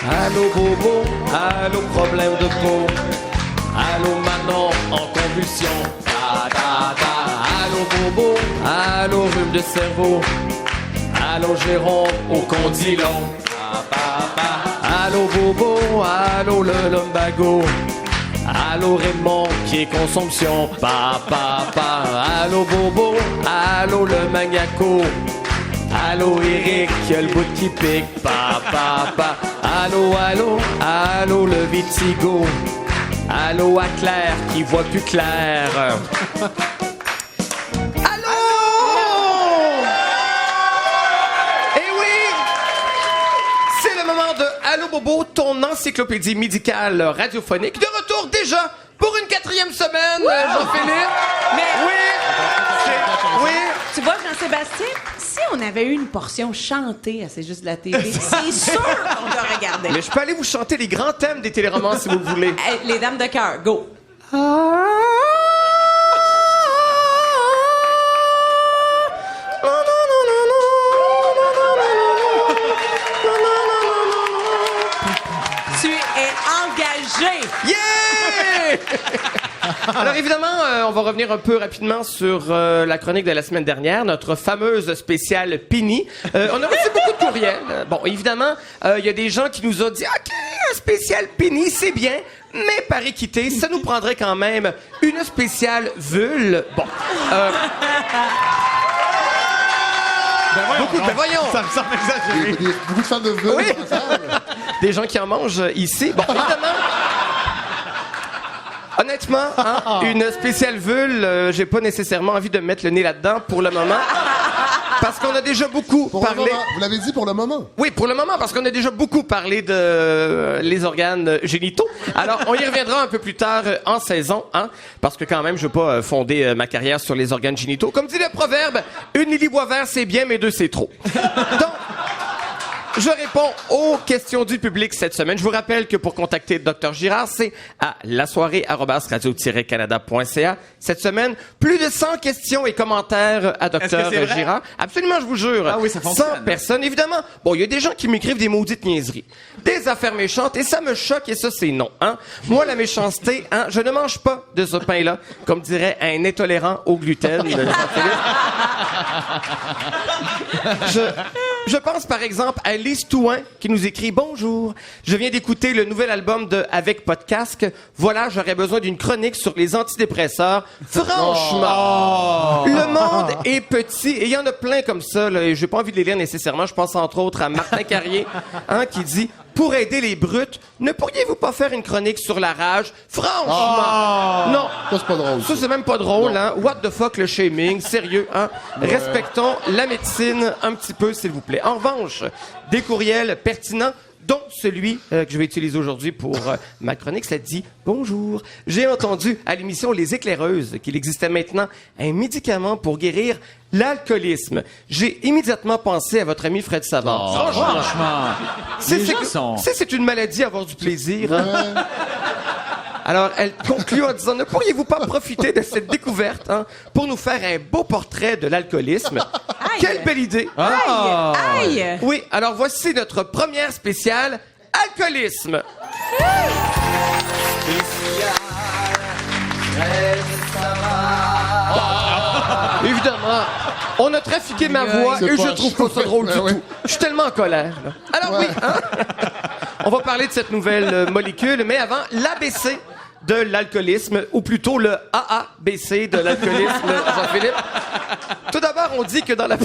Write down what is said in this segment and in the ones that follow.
Allô Bobo, allô problème de peau. Allô Manon en convulsion. Ta, ta, ta. Allô Bobo, allô rhume de cerveau. Allô Jérôme au condylon. Ta, ta, ta. Allô Bobo, allô le lumbago. Allô Raymond qui est consomption. Pa, pa, pa. Allô Bobo, allô le maniaco. Allô Eric, qui a le bout qui pique, pa, pa, pa. Allô, allô, allô le vitigo. Allô à Claire, qui voit plus clair. Allô! Eh oui! C'est le moment de Allô Bobo, ton encyclopédie médicale radiophonique. De retour déjà pour une 4e semaine, Jean-Philippe. Mais Oui. tu vois, Jean-Sébastien, si on avait eu une portion chantée à C'est juste de la TV, c'est sûr qu'on te regardait. Mais je peux aller vous chanter les grands thèmes des téléromans si vous le voulez. Hey, les dames de cœur, go. Tu es engagé. Yeah! Alors évidemment, on va revenir un peu rapidement sur la chronique de la semaine dernière, notre fameuse spéciale Pini. On a reçu beaucoup de courriels. Bon, évidemment, il y a des gens qui nous ont dit « OK, un spécial Pini, c'est bien, mais par équité, ça nous prendrait quand même une spéciale Vul. » Bon. Ben voyons. Ça me semble exagéré. Il y a beaucoup de fans de vœux. Oui. Des gens qui en mangent ici. Bon, évidemment... Honnêtement, hein, une spéciale Vul, j'ai pas nécessairement envie de mettre le nez là-dedans pour le moment. Parce qu'on a déjà beaucoup Pour parlé... le moment. Vous l'avez dit pour le moment. Oui, pour le moment, parce qu'on a déjà beaucoup parlé de les organes génitaux. Alors, on y reviendra un peu plus tard en saison, hein, parce que quand même, je veux pas fonder ma carrière sur les organes génitaux. Comme dit le proverbe, une Lily Boisvert, c'est bien, mais deux, c'est trop. Donc, je réponds aux questions du public cette semaine. Je vous rappelle que pour contacter Dr Girard, c'est à lasoirée@radio-canada.ca. Cette semaine, plus de 100 questions et commentaires à Dr Girard. Absolument, je vous jure. Ah oui, ça fonctionne. 100 personnes. Évidemment, bon, il y a des gens qui m'écrivent des maudites niaiseries. Des affaires méchantes, et ça me choque, et ça, c'est non. Hein? Moi, la méchanceté, hein, je ne mange pas de ce pain-là, comme dirait un intolérant au gluten. Je pense, par exemple, à Lise Touin, qui nous écrit « Bonjour, je viens d'écouter le nouvel album de Avec pas de casque. Voilà, j'aurais besoin d'une chronique sur les antidépresseurs. Franchement, le monde est petit, et il y en a plein comme ça, là, et j'ai pas envie de les lire nécessairement. Je pense entre autres à Martin Carrier, hein, qui dit « Pour aider les brutes, ne pourriez-vous pas faire une chronique sur la rage? Franchement, non. Ça, c'est pas drôle. Ça, c'est même pas drôle, hein. What the fuck, le shaming? Sérieux, hein? Respectons la médecine un petit peu, s'il vous plaît. En revanche, des courriels pertinents, dont celui que je vais utiliser aujourd'hui pour ma chronique. Ça dit « Bonjour, j'ai entendu à l'émission Les Éclaireuses qu'il existait maintenant un médicament pour guérir l'alcoolisme. J'ai immédiatement pensé à votre ami Fred Savard. Franchement. C'est une maladie, avoir du plaisir. Hein? Alors, elle conclut en disant « Ne pourriez-vous pas profiter de cette découverte hein, pour nous faire un beau portrait de l'alcoolisme? » Quelle belle idée! Aïe! Aïe! Oui, alors voici notre première spéciale, alcoolisme. Évidemment, on a trafiqué ma voix C'est et je poche. trouve pas ça drôle du Ouais. tout. Je suis tellement en colère. Là. Alors oui, hein? On va parler de cette nouvelle molécule, mais avant, l'ABC de l'alcoolisme, ou plutôt le AABC de l'alcoolisme, Jean-Philippe. Tout d'abord, on dit que dans la... Vous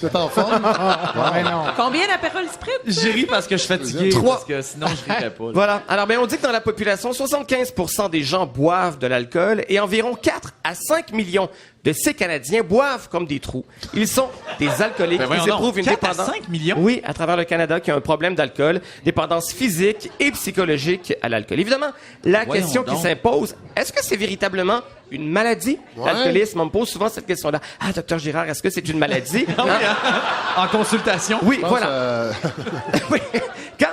êtes en forme? Ouais, non. Combien d'apérols spritz? J'ai ri parce que je suis fatigué. 3. Parce que sinon, je rirais pas. Là. Voilà. Alors, ben, on dit que dans la population, 75% des gens boivent de l'alcool et environ 4 à 5 millions de ces Canadiens boivent comme des trous. Ils sont des alcooliques. Ben voyons Ils éprouvent donc, une 4 à dépendance. 5 millions? Oui, à travers le Canada, qui a un problème d'alcool, dépendance physique et psychologique à l'alcool. Évidemment, la Voyons question qui donc. s'impose, est-ce que c'est véritablement une maladie? Ouais. L'alcoolisme, on me pose souvent cette question-là. Ah, docteur Girard, est-ce que c'est une maladie? Hein? En consultation. Oui, Je pense, voilà. Oui. Quand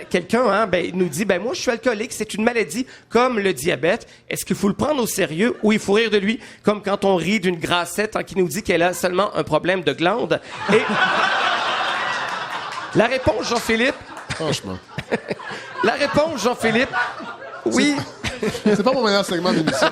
quelqu'un hein, ben, nous dit ben moi je suis alcoolique, c'est une maladie comme le diabète, est-ce qu'il faut le prendre au sérieux ou il faut rire de lui comme quand on rit d'une grassette hein, qui nous dit qu'elle a seulement un problème de glande? Et la réponse, Jean-Philippe, Franchement. La réponse, Jean-Philippe, oui. C'est pas mon meilleur segment d'émission.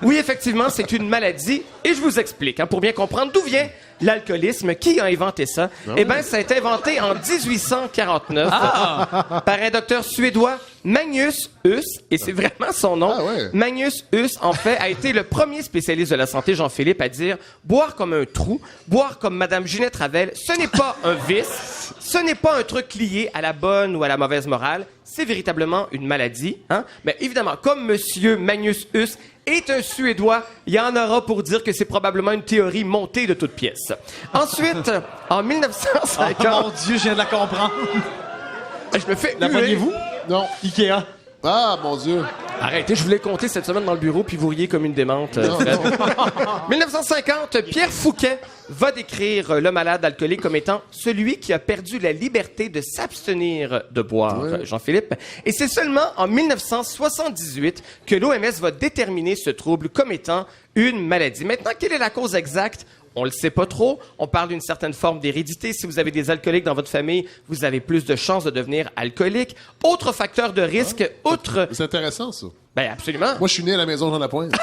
Oui, effectivement, c'est une maladie. Et je vous explique, hein, pour bien comprendre d'où vient l'alcoolisme. Qui a inventé ça? Eh bien, ça a été inventé en 1849 par un docteur suédois, Magnus Huss, et c'est vraiment son nom. Ah ouais. Magnus Huss, en fait, a été le premier spécialiste de la santé, Jean-Philippe, à dire « Boire comme un trou, boire comme Madame Ginette Ravel, ce n'est pas un vice, ce n'est pas un truc lié à la bonne ou à la mauvaise morale, c'est véritablement une maladie. Hein? » Mais évidemment, comme Monsieur Magnus Huss est un Suédois, il y en aura pour dire que c'est probablement une théorie montée de toutes pièces. Ensuite, en 1950... Oh mon Dieu, je viens de la comprendre. Je me fais La huer. voyez-vous? Non. Ikea. Ah, mon Dieu. Arrêtez, je vous l'ai compté cette semaine dans le bureau, puis vous riez comme une démente. Fred. 1950, Pierre Fouquet va décrire le malade alcoolique comme étant celui qui a perdu la liberté de s'abstenir de boire, Jean-Philippe. Et c'est seulement en 1978 que l'OMS va déterminer ce trouble comme étant une maladie. Maintenant, quelle est la cause exacte? On le sait pas trop. On parle d'une certaine forme d'hérédité. Si vous avez des alcooliques dans votre famille, vous avez plus de chances de devenir alcoolique. Autre facteur de risque, outre... C'est intéressant, ça. Ben absolument. Moi, je suis né à la maison Jean Lapointe.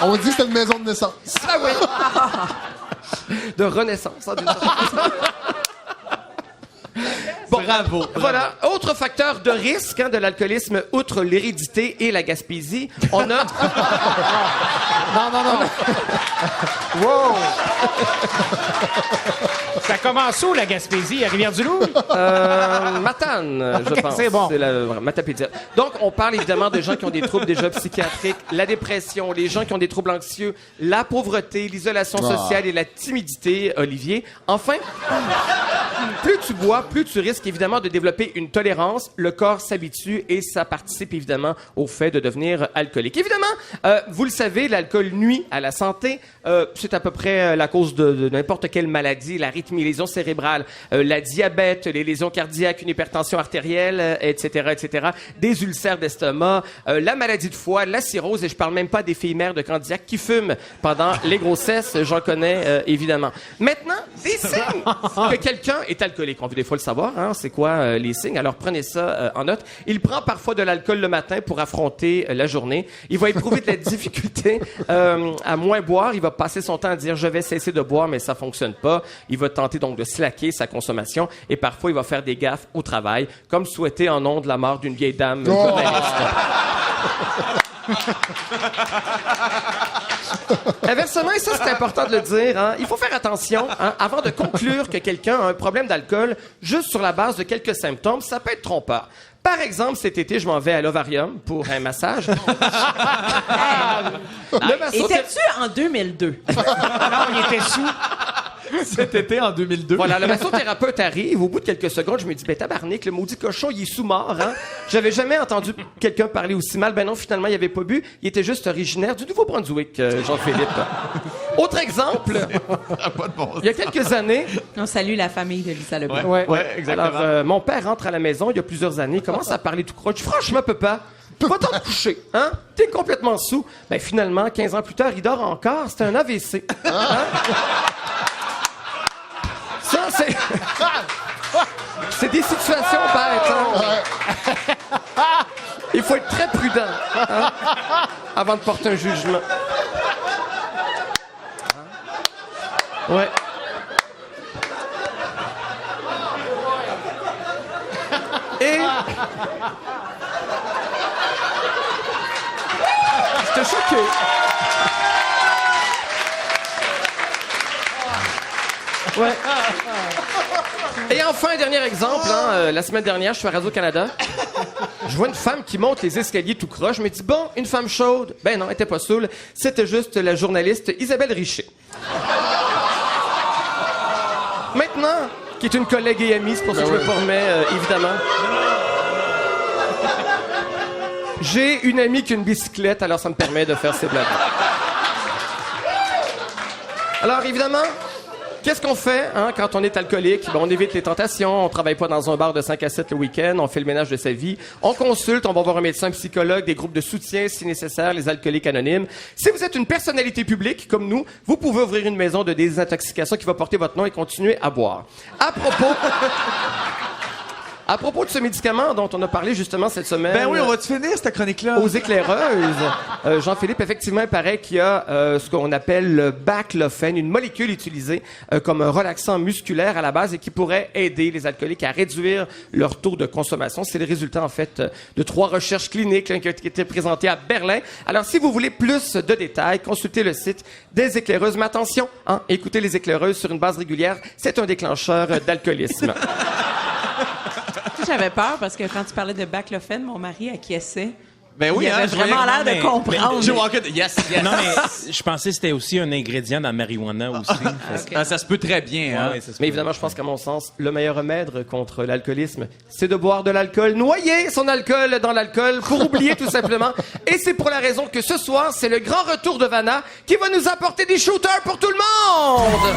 On m'a dit que c'était une maison de naissance. Ah oui. De renaissance. Hein, d'une certaine façon. Bon, Bravo. voilà. Autre facteur de risque de l'alcoolisme, outre l'hérédité et la Gaspésie, on a... Non. Wow! Ça commence où, la Gaspésie? À Rivière-du-Loup? Matane, je pense. c'est bon. C'est la Matapédia. Donc, on parle évidemment de gens qui ont des troubles déjà psychiatriques, la dépression, les gens qui ont des troubles anxieux, la pauvreté, l'isolation sociale et la timidité, Olivier. Enfin, plus tu bois, plus tu risques évidemment de développer une tolérance. Le corps s'habitue et ça participe évidemment au fait de devenir alcoolique. Évidemment, vous le savez, l'alcool nuit à la santé. C'est à peu près la cause de n'importe quelle maladie, l'arythmie, les lésions cérébrales, la diabète, les lésions cardiaques, une hypertension artérielle, etc., des ulcères d'estomac, la maladie de foie, la cirrhose, et je parle même pas des filles mères de Candiac qui fument pendant les grossesses, j'en connais évidemment. Maintenant, des signes que quelqu'un est alcoolique. On veut des fois le savoir, hein, c'est quoi les signes? Alors prenez ça en note. Il prend parfois de l'alcool le matin pour affronter la journée. Il va éprouver de la difficulté à moins boire. Il va passer son temps à dire « je vais cesser de boire », mais ça fonctionne pas. Il va tenter donc de slacker sa consommation et parfois il va faire des gaffes au travail, comme souhaiter en ondes la mort d'une vieille dame journaliste. Inversement, et ça c'est important de le dire, hein, il faut faire attention avant de conclure que quelqu'un a un problème d'alcool juste sur la base de quelques symptômes, ça peut être trompeur. Par exemple, cet été, je m'en vais à l'Ovarium pour un massage. Étais-tu en 2002? Non, il était sous. Cet été, en 2002. Voilà, le massothérapeute arrive. Au bout de quelques secondes, je me dis, ben tabarnak, le maudit cochon, il est sous-mort, hein? J'avais jamais entendu quelqu'un parler aussi mal. Ben non, finalement, il avait pas bu. Il était juste originaire du Nouveau-Brunswick, Jean-Philippe. Autre exemple. Il y a quelques années. On salue la famille de Lisa Leblanc. Ouais, exactement. Alors, mon père rentre à la maison il y a plusieurs années, il commence à parler tout croche. Franchement, papa, va t'en coucher, hein? T'es complètement sous. Ben finalement, 15 ans plus tard, il dort encore. C'était un AVC. Hein? Ça, c'est... C'est des situations bêtes, hein? Il faut être très prudent, hein? Avant de porter un jugement. Ouais. Et... J'étais choqué. Ouais. Et enfin, un dernier exemple. Hein, la semaine dernière, je suis à Radio-Canada. Je vois une femme qui monte les escaliers tout croche. Je me dis, bon, une femme chaude. Ben non, elle était pas saoule. C'était juste la journaliste Isabelle Richer. Maintenant, qui est une collègue et amie, c'est pour ça que je me permets, évidemment. J'ai une amie qui a une bicyclette, alors ça me permet de faire ces blagues. Alors, évidemment, qu'est-ce qu'on fait quand on est alcoolique? Ben, on évite les tentations, on travaille pas dans un bar de 5 à 7 le week-end, on fait le ménage de sa vie, on consulte, on va voir un médecin, un psychologue, des groupes de soutien si nécessaire, les alcooliques anonymes. Si vous êtes une personnalité publique comme nous, vous pouvez ouvrir une maison de désintoxication qui va porter votre nom et continuer à boire. À propos de ce médicament dont on a parlé justement cette semaine... Ben oui, on va-tu finir cette chronique-là? Aux éclaireuses, Jean-Philippe, effectivement, il paraît qu'il y a ce qu'on appelle le baclofen, une molécule utilisée comme un relaxant musculaire à la base et qui pourrait aider les alcooliques à réduire leur taux de consommation. C'est le résultat, en fait, de 3 recherches cliniques qui ont été présentées à Berlin. Alors, si vous voulez plus de détails, consultez le site des éclaireuses. Mais attention, écoutez les éclaireuses sur une base régulière, c'est un déclencheur d'alcoolisme. J'avais peur parce que quand tu parlais de baclofen, mon mari acquiesçait. Ben oui, il avait je voyais- vraiment l'air mais- de comprendre. Joe Walker, yes. Non, mais je pensais que c'était aussi un ingrédient dans la marijuana aussi. Ça se peut très bien, hein. Ouais, ça se Mais peut. évidemment, je pense qu'à mon sens, le meilleur remède contre l'alcoolisme, c'est de boire de l'alcool, noyer son alcool dans l'alcool pour oublier tout simplement. Et c'est pour la raison que ce soir, c'est le grand retour de Vanna qui va nous apporter des shooters pour tout le monde.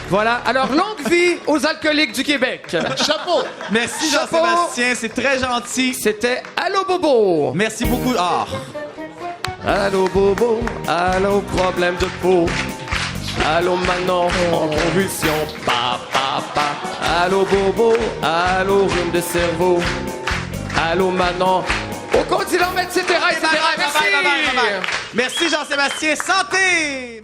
Voilà. Alors, longue vie aux alcooliques du Québec. Chapeau! Merci Chapeau. Jean-Sébastien, c'est très gentil. C'était Allô Bobo. Merci beaucoup. Ah. Allô Bobo, allô problème de peau. Allô Manon, en convulsion, pa pa pa. Allô Bobo, allô rhume de cerveau. Allô Manon, au continent, etc. Bye, bye, bye, bye, bye, bye, bye. Merci Jean-Sébastien, santé!